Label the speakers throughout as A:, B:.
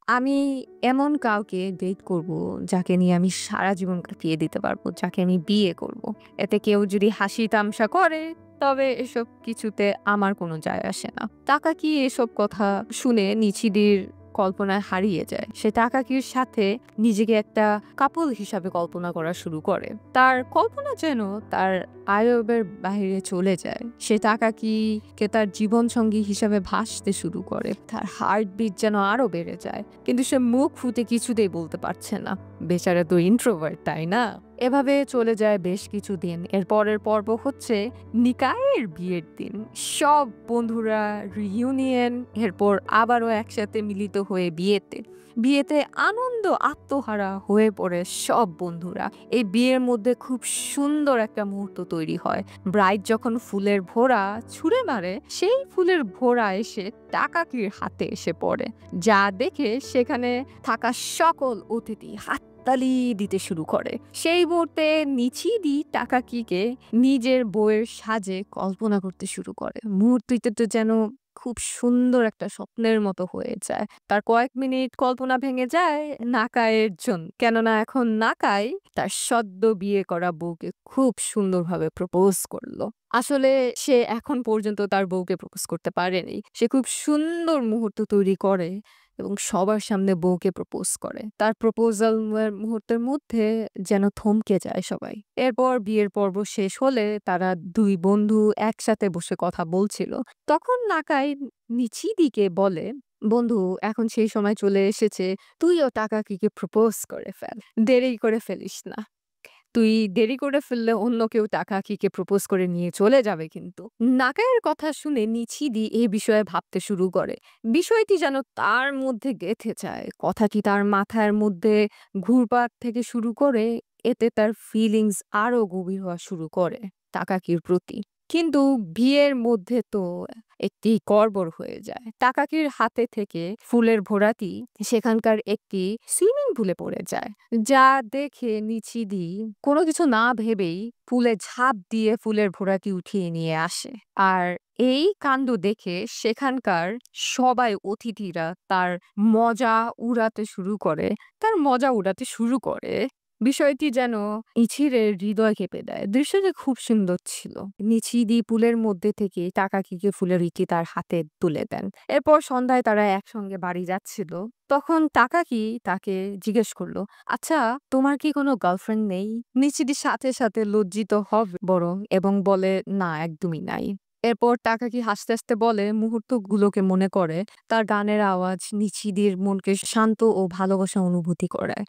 A: আমি এমন কাউকে ডেট করব, যাকে নিয়ে আমি সারা জীবন কাটিয়ে দিতে পারবো, যাকে আমি বিয়ে করব। এতে কেউ যদি হাসি তামসা করে, তবে এসব কিছুতে আমার কোনো যায় আসে না। তাকাকি এসব কথা শুনে নিচিদির কল্পনায় হারিয়ে যায়। সে তাকাকির সাথে নিজেকে একটা কাপল হিসাবে কল্পনা করা শুরু করে। তার কল্পনা যেন তার আয়বের বাইরে চলে যায়। সে তাকাকিকে তার জীবনসঙ্গী হিসাবে ভাসতে শুরু করে। তার হার্টবিট যেন আরো বেড়ে যায়। কিন্তু সে মুখ ফুটে কিছুতেই বলতে পারছে না। বেচারা তো ইন্ট্রোভার্ট, তাই না? এভাবে চলে যায় বেশ কিছুদিন। এর পরের পর্ব হচ্ছে নিকায়ের বিয়ের দিন। সব বন্ধুরা রিইউনিয়ন, এরপর আবারও একসাথে মিলিত হয়ে বিয়েতে। বিয়েতে আনন্দ আত্মহারা হয়ে পড়ে সব বন্ধুরা। এই বিয়ের মধ্যে খুব সুন্দর একটা মুহূর্ত তৈরি হয়। ব্রাইড যখন ফুলের ভোড়া ছুঁড়ে মারে, সেই ফুলের ভোড়া এসে তাকাকির হাতে এসে পড়ে। যা দেখে সেখানে থাকা সকল অতিথি হাততালি দিতে শুরু করে। সেই মুহূর্তে নিচিদি তাকাকিকে নিজের বউয়ের সাজে কল্পনা করতে শুরু করে। মুহূর্তটা তো যেন খুব সুন্দর একটা স্বপ্নের মতো হয়ে যায়। তার কয়েক মিনিট কল্পনা ভেঙে যায় নাকায়ের জন্য। কেননা এখন নাকাই তার সদ্য বিয়ে করা বউকে খুব সুন্দরভাবে প্রপোজ করলো। আসলে সে এখন পর্যন্ত তার বউকে প্রপোজ করতে পারেনি। সে খুব সুন্দর মুহূর্ত তৈরি করে এবং সবার সামনে বউকে প্রপোজ করে। তার প্রপোজাল মুহূর্তের মধ্যে যেন থমকে যায় সবাই। এরপর বিয়ের পর্ব শেষ হলে তারা ২ বন্ধু একসাথে বসে কথা বলছিল। তখন নাকাই নিচিদিকে বলে, "বন্ধু, এখন সেই সময় চলে এসেছে। তুইও তাকাকিকে প্রপোজ করে ফেল। দেরি করে ফেলিস না। তুই দেরি করে ফেললে অন্য কেউ তাকাকিকে প্রপোজ করে নিয়ে চলে যাবে কিন্তু।" নাকাইয়ের কথা শুনে নিচিদি এই বিষয়ে ভাবতে শুরু করে। বিষয়টি যেন তার মধ্যে গেঁথে যায়। কথাটি তার মাথার মধ্যে ঘুরপাক থেকে শুরু করে, এতে তার ফিলিংস আরো গভীর হওয়া শুরু করে তাকাকির প্রতি। কিন্তু বিয়ের মধ্যে তো একটি গড়বড় হয়ে যায়। তাকাকির হাতে থেকে ফুলের ভোড়াটি সেখানকার একটি সুইমিং পুলে পড়ে যায়। যা দেখে নিচিদি কোনো কিছু না ভেবেই পুলে ঝাঁপ দিয়ে ফুলের ভোড়াটি উঠিয়ে নিয়ে আসে। আর এই কাণ্ড দেখে সেখানকার সবাই অতিথিরা তার মজা উড়াতে শুরু করে। বিষয়টি যেন ইছিরের হৃদয় কেঁপে দেয়। দৃশ্যটি খুব সুন্দর ছিল। নিচিদি পুলের মধ্যে থেকে তাকাকিকে ফুলের ইটি তার হাতে তুলে দেন। এরপর সন্ধ্যায় তারা একসঙ্গে বাড়ি যাচ্ছিল। তখন তাকাকি তাকে জিজ্ঞেস করলো, "আচ্ছা, তোমার কি কোনো গার্লফ্রেন্ড নেই?" নিচিদি সাথে সাথে লজ্জিত হবে বরং এবং বলে, "না, একদমই নাই।" এরপর তাকাকি হাসতে হাসতে বলে, মুহূর্তগুলোকে মনে করে। তার গানের আওয়াজ নিচিদির মনকে শান্ত ও ভালোবাসা অনুভূতি করায়।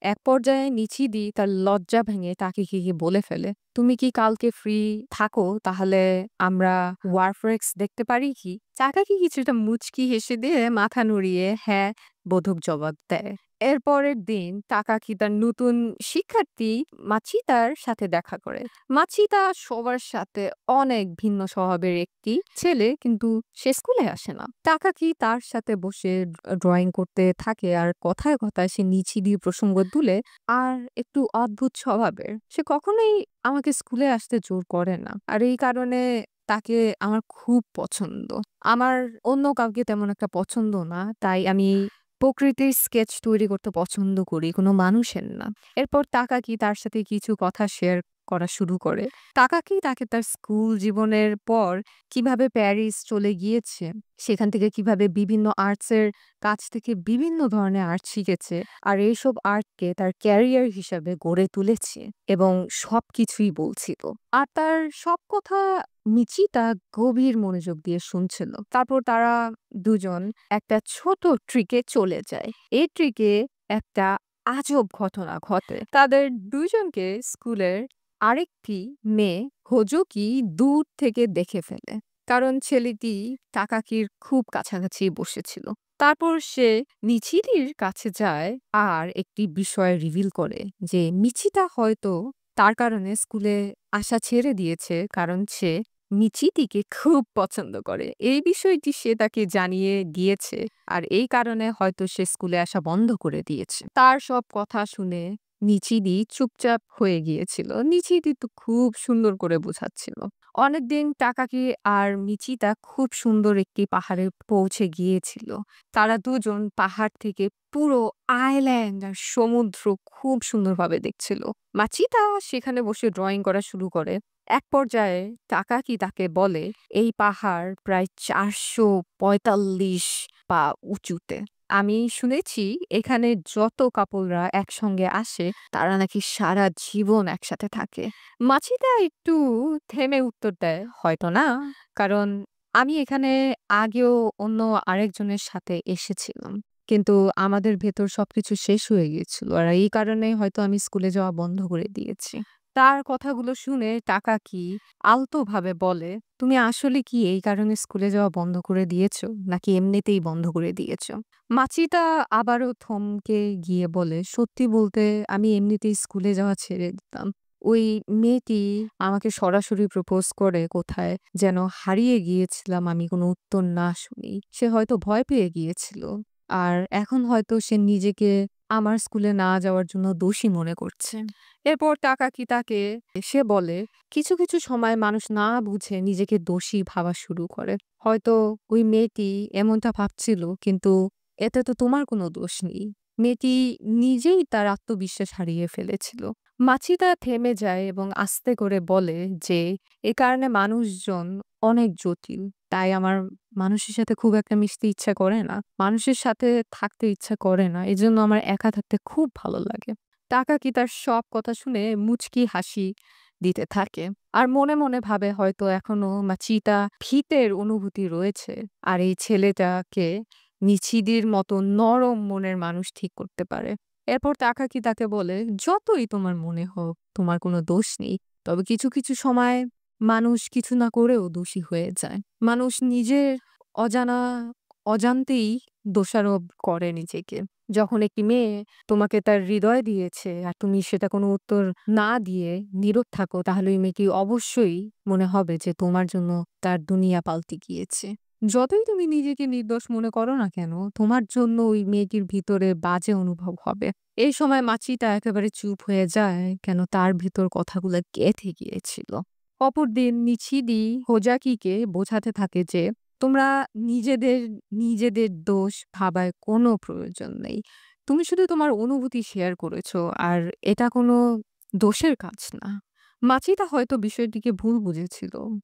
A: এক পর্যায়ে নিচিদি তার লজ্জা ভেঙে তাকিকিকে বলে ফেলে, "তুমি কি কালকে ফ্রি থাকো? তাহলে আমরা ওয়ারফ্রেক্স দেখতে পারি কি?" তাকাকি কিছুটা মুচকি হেসে দিয়ে মাথা নড়িয়ে হ্যাঁ বোধক জবাব দেয়। এর পরের দিন তাকাকি তার নতুন শিক্ষার্থী মাচিতার সাথে দেখা করে। মাচিতা সবার সাথে অনেক ভিন্ন স্বভাবের একটি ছেলে, কিন্তু সে স্কুলে আসে না। তাকাকি তার সাথে বসে ড্রয়িং করতে থাকে আর কথায় কথায় সে নিচিদি প্রসঙ্গ তুলে, আর একটু অদ্ভুত স্বভাবের। সে কখনোই আমাকে স্কুলে আসতে জোর করে না। আর এই কারণে তাকে আমার খুব পছন্দ। আমার অন্য কাউকে তেমন একটা পছন্দ না। তাই আমি প্রকৃতির স্কেচ তৈরি করতে পছন্দ করি, কোনো মানুষের না। এরপর তাকাকি তার সাথে কিছু কথা শেয়ার করা শুরু করে। তাকাকি তাকে তার স্কুল জীবনের পর কিভাবে প্যারিস চলে গিয়েছে, সেখান থেকে কিভাবে বিভিন্ন আর্টসের কাছ থেকে বিভিন্ন ধরনের আর্ট শিখেছে, আর এইসব আর্টকে তার ক্যারিয়ার হিসাবে গড়ে তুলেছে এবং সবকিছুই বলছিল। আর তার সব কথা মিচিতা গভীর মনোযোগ দিয়ে শুনছিল। তারপর তারা দুজন একটা ছোট ট্রিকে চলে যায়। এই ট্রিকে একটা আজব ঘটনা ঘটে। তাদের দুজনকে স্কুলের আরেকটি মেয়ে হোজোকি দূর থেকে দেখে ফেলে। কারণ ছেলেটি তাকাকির খুব কাছাকাছি বসেছিল। তারপর সে নিচিদির কাছে যায় আর একটি বিষয় রিভিল করে যে মিচিতা হয়তো তার কারণে স্কুলে আসা ছেড়ে দিয়েছে, কারণ সে মিচিতিকে খুব পছন্দ করে। এই বিষয়টি সে তাকে জানিয়ে দিয়েছে আর এই কারণে হয়তো সে স্কুলে আসা বন্ধ করে দিয়েছে। তার সব কথা শুনে নিচিদি চুপচাপ হয়ে গিয়েছিল। নিচিদি তো খুব সুন্দর করে বোঝাচ্ছিল। অনেকদিন টাকাকি আর মিচিতা খুব সুন্দর একটি পাহাড়ে পৌঁছে গিয়েছিল। তারা দুজন পাহাড় থেকে পুরো আইল্যান্ড আর সমুদ্র খুব সুন্দরভাবে দেখছিল। মাচিতা সেখানে বসে ড্রয়িং করা শুরু করে। এক পর্যায়ে টাকাকি তাকে বলে, এই পাহাড় প্রায় ৪৪৫ পা উঁচুতে। আমি শুনেছি এখানে যত কাপলরা একসঙ্গে আসে তারা নাকি সারা জীবন একসাথে থাকে। মাছিটা একটু থেমে উত্তর দেয়, হয়তো না। কারণ আমি এখানে আগেও অন্য আরেকজনের সাথে এসেছিলাম। কিন্তু আমাদের ভেতর সবকিছু শেষ হয়ে গিয়েছিল। আর এই কারণে হয়তো আমি স্কুলে যাওয়া বন্ধ করে দিয়েছি। তার কথাগুলো শুনে টাকাকি আলতোভাবে বলে, তুমি আসলে কি এই কারণে স্কুলে যাওয়া বন্ধ করে দিয়েছো? নাকি এমনিতেই বন্ধ করে দিয়েছো? মাছিটা আবারও থমকে গিয়ে বলে, সত্যি বলতে আমি এমনিতেই স্কুলে যাওয়া ছেড়ে দিতাম। ওই মেয়েটি আমাকে সরাসরি প্রপোজ করে কোথায় যেন হারিয়ে গিয়েছিলাম আমি কোনো উত্তর না শুনেই। সে হয়তো ভয় পেয়ে গিয়েছিল। আর এখন হয়তো সে নিজেকে আমার স্কুলে না যাওয়ার জন্য দোষী মনে করছে। এরপর টাকাকি তাকে সে বলে, কিছু, কিছু সময় মানুষ না বুঝে নিজেকে দোষী ভাবা শুরু করে। হয়তো ওই মেয়েটি এমনটা ভাবছিল কিন্তু এতে তো তোমার কোনো দোষ নেই। মেয়েটি নিজেই তার আত্মবিশ্বাস হারিয়ে ফেলেছিল। মাছিটা থেমে যায় এবং আস্তে করে বলে যে, এ কারণে মানুষজন অনেক জটিল। তাই আমার মানুষের সাথে খুব একটা মিশতে ইচ্ছা করে না। মানুষের সাথে থাকতে ইচ্ছা করে না। এজন্য আমার একা থাকতে খুব ভালো লাগে। টাকাকি তার সব কথা শুনে মুচকি হাসি দিতে থাকে। আর মনে, মনে ভাবে হয়তো এখনো মাচিটা ভিতের অনুভূতি রয়েছে। আর এই ছেলেটাকে মিছিদির মতো নরম মনের মানুষ ঠিক করতে পারে। এরপর টাকাকি তাকে বলে, যতই তোমার মনে হোক তোমার কোনো দোষ নেই। তবে কিছু, কিছু সময় মানুষ কিছু না করেও দোষী হয়ে যায়। মানুষ নিজের অজানা অজান্তেই দোষারোপ করে নিজেকে। যখন একটি মেয়ে তোমাকে তার হৃদয় দিয়েছে আর তুমি সেটা কোনো উত্তর না দিয়ে নীরব থাকো, তাহলে ওই মেয়েটি অবশ্যই মনে হবে যে তোমার জন্য তার দুনিয়া পাল্টে গিয়েছে। যতই তুমি নিজেকে নির্দোষ মনে করো না কেন, তোমার জন্য ওই মেয়েটির ভিতরে বাজে অনুভব হবে। এই সময় মাছিটা একেবারে চুপ হয়ে যায়, কেন তার ভিতর কথাগুলো গেঁথে গিয়েছিল। অপরদিন মিছিদি হোজাকিকে বোঝাতে থাকে যে, তোমরা নিজেদের নিজেদের দোষ ভাবার কোনো প্রয়োজন নেই। তুমি শুধু তোমার অনুভূতি শেয়ার করেছো আর এটা কোনো দোষের কাজ না। মাছিটা হয়তো বিষয়টিকে ভুল বুঝেছিল।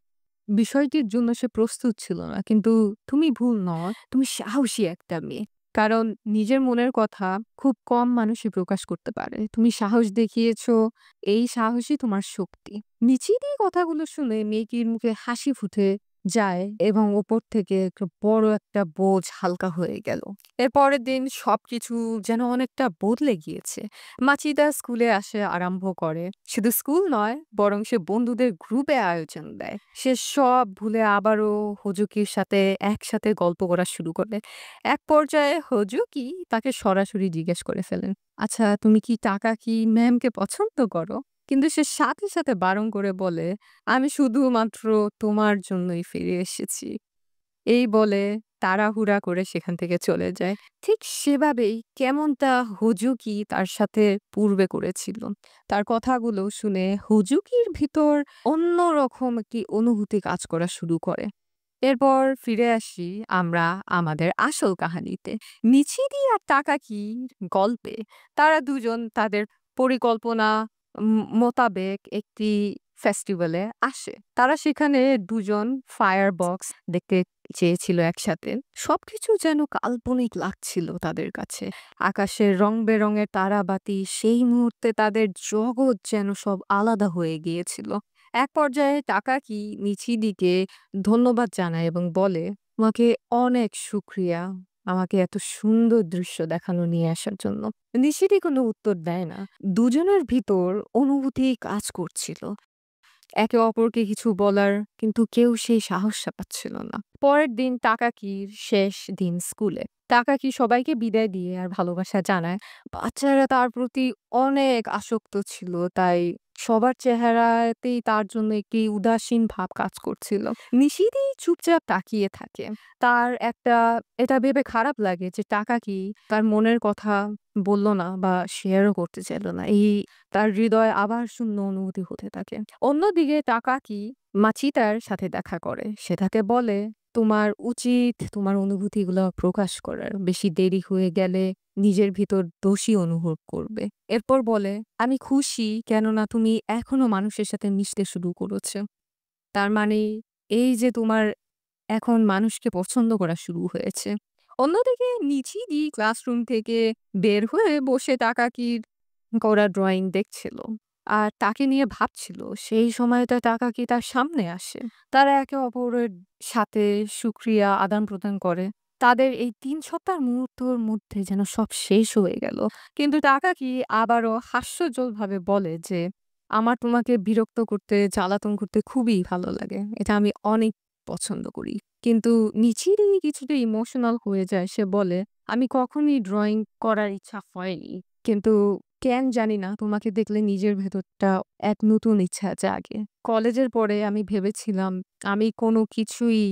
A: বিষয়টির জন্য সে প্রস্তুত ছিল না। কিন্তু তুমি ভুল নও। তুমি সাহসী একটা মেয়ে। কারণ নিজের মনের কথা খুব কম মানুষই প্রকাশ করতে পারে। তুমি সাহস দেখিয়েছ, এই সাহসই তোমার শক্তি। মিচিদি কথাগুলো শুনে মেয়েটির মুখে হাসি ফুটে যায় এবং ওপর থেকে একটা বড় একটা বোঝ হালকা হয়ে গেল। এর পরের দিন সবকিছু যেন অনেকটা বদলে গিয়েছে। মাচিদা স্কুলে আসে আরম্ভ করে। শুধু স্কুল নয়, বরং সে বন্ধুদের গ্রুপে আয়োজন দেয়। সে সব ভুলে আবারও হোজুকির সাথে একসাথে গল্প করা শুরু করে। এক পর্যায়ে হোজুকি তাকে সরাসরি জিজ্ঞেস করে ফেলেন, আচ্ছা তুমি কি টাকাকি ম্যামকে পছন্দ করো? কিন্তু সে সাথে, সাথে বারণ করে বলে, আমি শুধুমাত্র তোমার জন্যই ফিরে এসেছি। এই বলে তাড়াহুড়া করে সেখান থেকে চলে যায়। ঠিক সেভাবেই কেমনটা হুজুকি তার সাথে পূর্বে করেছিল। তার কথাগুলো শুনে হুজুকির ভিতর অন্যরকম একটি অনুভূতি কাজ করা শুরু করে। এরপর ফিরে আসি আমরা আমাদের আসল কাহিনীতে। মিছিরি আর তাকাকির গল্পে তারা দুজন তাদের পরিকল্পনা মোতাবেক একটি ফেস্টিভ্যালে আসে। তারা সেখানে দুজন ফায়ার বক্স দেখতে চেয়েছিল একসাথে। সবকিছু যেন কাল্পনিক লাগছিল তাদের কাছে। আকাশের রং-বেরঙের তারাবাতি, সেই মুহূর্তে তাদের জগৎ যেন সব আলাদা হয়ে গিয়েছিল। এক পর্যায়ে টাকাকি মিছিদিকে ধন্যবাদ জানায় এবং বলে, "তোমাকে অনেক শুকরিয়া আমাকে এত সুন্দর দৃশ্য দেখানো নিয়ে আসার জন্য।" নিশিদি কোনো উত্তর দেয় না। দুজনের ভিতর অনুভূতি কাজ করছিল। একে অপরকে কিছু বলার, কিন্তু কেউ সেই সাহসটা পাচ্ছিল না। পরের দিন টাকাকির শেষ দিন স্কুলে। টাকাকি সবাইকে বিদায় দিয়ে আর ভালোবাসা জানায়। বাচ্চারা তার প্রতি অনেক আসক্ত ছিল, তাই সবার চেহারাতেই তার জন্য একটি উদাসীন ভাব কাজ করছিল। নিশিদি চুপচাপ তাকিয়ে থাকে। তার এটা ভেবে খারাপ লাগে যে টাকাকি তার মনের কথা বলল না বা শেয়ারও করতে চাইল না। তার হৃদয়ে আবার শূন্য অনুভূতি হতে থাকে। অন্যদিকে টাকাকি মাচিতার সাথে দেখা করে। সে তাকে বলে, "তোমার উচিত তোমার অনুভূতিগুলো প্রকাশ করার। বেশি দেরি হয়ে গেলে নিজের ভিতর দোষী অনুভব করবে।" এরপর বলে, "আমি খুশি কেননা তুমি এখনো মানুষের সাথে মিশতে শুরু করেছো। তার মানে এই যে তোমার এখন মানুষকে পছন্দ করা শুরু হয়েছে।" অন্যদিকে নিচিদি ক্লাসরুম থেকে বের হয়ে বসে তাকাকির করা ড্রইং দেখছিল। আর তাকে নিয়ে ভাবছিল। সেই সময়টা তাকাকি তার সামনে আসে। তারা একে অপরের সাথে শুকরিয়া আদান-প্রদান করে। তাদের এই ৩ সপ্তাহের মুহূর্তর মধ্যে যেন সব শেষ হয়ে গেল। কিন্তু তাকাকি আবারও হাস্যজ্জ্বলভাবে বলে যে, "আমার তোমাকে বিরক্ত করতে, জ্বালাতন করতে খুবই ভালো লাগে। এটা আমি অনেক পছন্দ করি।" কিন্তু নিচিরি কিছুটা ইমোশনাল হয়ে যায়। সে বলে, "আমি কখনই ড্রইং করার ইচ্ছা হয়নি। কিন্তু কেন জানি না তোমাকে দেখলে নিজের ভেতরটা এক নতুন ইচ্ছা জাগে। কলেজের পরে আমি ভেবেছিলাম আমি কোনো কিছুই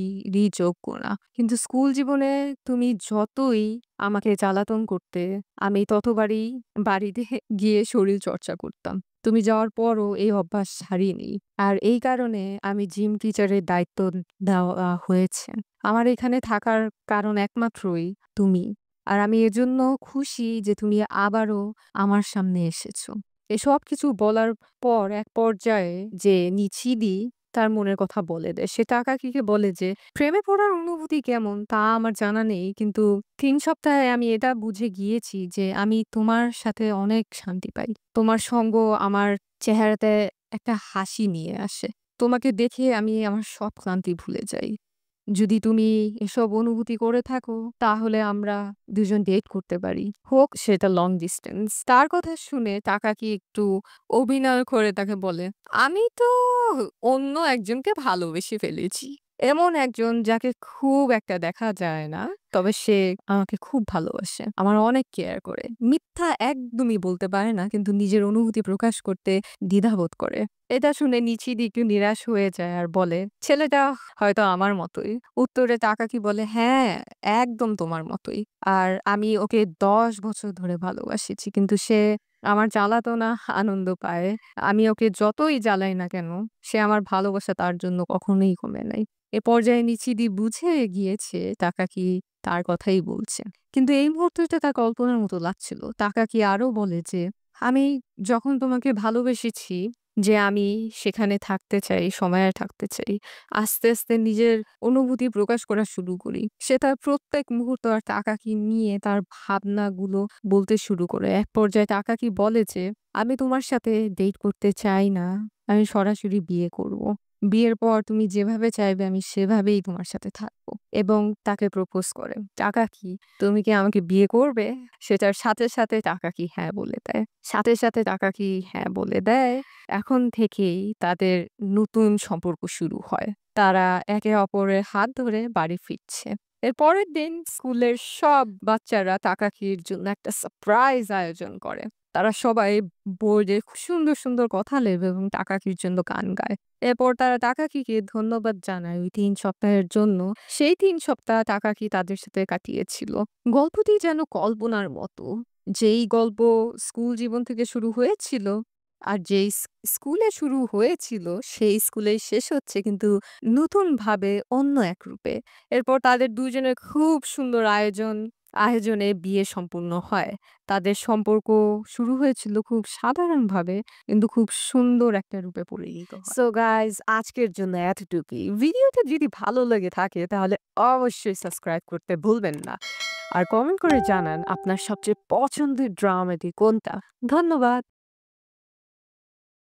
A: যোগ্য না। কিন্তু স্কুল জীবনে তুমি যতই আমাকে জ্বালাতন করতে, আমি ততবারই বাড়িতে গিয়ে শরীর চর্চা করতাম। তুমি যাওয়ার পরও এই অভ্যাস ছাড়িনি। আর এই কারণে আমি জিম টিচারের দায়িত্ব দেওয়া হয়েছে। আমার এখানে থাকার কারণ একমাত্রই তুমি। আর আমি এজন্য খুশি যে তুমি আবারও আমার সামনে এসেছো।" এসব কিছু বলার পর এক পর্যায়ে যে নিচিদি তার মনের কথা বলে দেয়। সে তাকাকিকে বলে যে, "প্রেমে পড়ার অনুভূতি কেমন তা আমার জানা নেই। কিন্তু ৩ সপ্তাহে আমি এটা বুঝে গিয়েছি যে আমি তোমার সাথে অনেক শান্তি পাই। তোমার সঙ্গ আমার চেহারাতে একটা হাসি নিয়ে আসে। তোমাকে দেখে আমি আমার সব ক্লান্তি ভুলে যাই। যদি তুমি এসব অনুভূতি করে থাকো তাহলে আমরা ২ জন ডেট করতে পারি। হোক সেটা লং ডিসট্যান্স।" তার কথা শুনে তাকাকি একটু অভিনয় করে তাকে বলে, "আমি তো অন্য একজনকে ভালোবেসে ফেলেছি। এমন একজন যাকে খুব একটা দেখা যায় না। তবে সে আমাকে খুব ভালোবাসে। আমার অনেক কেয়ার করে। মিথ্যা একদমই বলতে পারে না কিন্তু নিজের অনুভূতি প্রকাশ করতে দ্বিধাবোধ করে।" এটা শুনে নিচিদি একটু নিরাশ হয়ে যায় আর বলে, "ছেলেটা হয়তো আমার মতোই।" উত্তরে তাকাকি বলে, "হ্যাঁ, একদম তোমার মতোই। আর আমি ওকে ১০ বছর ধরে ভালোবাসিছি। কিন্তু সে আমার জ্বালাতনা আনন্দ পায়। আমি ওকে যতই জ্বালাই না কেন, সে আমার ভালোবাসা তার জন্য কখনোই কমে নাই।" এ পর্যায়ে নিচিদি বুঝে গিয়েছে তাকাকি তার কথাই বলছে। কিন্তু এই মুহূর্তটা তার কল্পনার মতো লাগছিল। তাকাকি আরো বলে যে, "আমি যখন তোমাকে ভালোবেসেছি যে আমি সেখানে থাকতে চাই, সময়ে থাকতে চাই। আস্তে, আস্তে নিজের অনুভূতি প্রকাশ করা শুরু করি। সে তার প্রত্যেক মুহূর্ত আর তাকাকি নিয়ে তার ভাবনাগুলো বলতে শুরু করে। এক পর্যায়ে তাকাকি বলে যে, "আমি তোমার সাথে ডেট করতে চাই না। আমি সরাসরি বিয়ে করব। বিয়ের পর তুমি যেভাবে চাইবে আমি সেভাবেই তোমার সাথে থাকব।" এবং তাকে প্রপোজ করে। "তাকাকি, তুমি কি আমাকে বিয়ে করবে?" সেটার সাথে, সাথে তাকাকি হ্যাঁ বলে দেয়। সাথে, সাথে তাকাকি হ্যাঁ বলে দেয়। এখন থেকেই তাদের নতুন সম্পর্ক শুরু হয়। তারা একে অপরের হাত ধরে বাড়ি ফিরছে। এর পরের দিন স্কুলের সব বাচ্চারা তাকাকির জন্য একটা সারপ্রাইজ আয়োজন করে। তারা সবাই বোর্ডে খুব সুন্দর, সুন্দর কথা লেখে এবং তাকাকির জন্য গান গায়। এরপর তারা তাকাকিকে ধন্যবাদ জানায় ওই ৩ সপ্তাহের জন্য। সেই ৩ সপ্তাহ তাকাকি তাদের সাথে কাটিয়েছিল। গল্পটি যেন কল্পনার মতো। যেই গল্প স্কুল জীবন থেকে শুরু হয়েছিল আর যেই স্কুলে শুরু হয়েছিল, সেই স্কুলেই শেষ হচ্ছে কিন্তু নতুনভাবে অন্য এক রূপে। এরপর তাদের ২ জনের খুব সুন্দর আয়োজনে বিয়ে সম্পূর্ণ হয়। তাদের সম্পর্ক শুরু হয়েছিল খুব সাধারণভাবে কিন্তু খুব সুন্দর একটা রূপে পরিণত হয়। সো গাইস আজকের জন্য এতটুকুই। ভিডিওটা যদি ভালো লেগে থাকে তাহলে অবশ্যই সাবস্ক্রাইব করতে ভুলবেন না। আর কমেন্ট করে জানান আপনার সবচেয়ে পছন্দের ড্রামাটি কোনটা। ধন্যবাদ।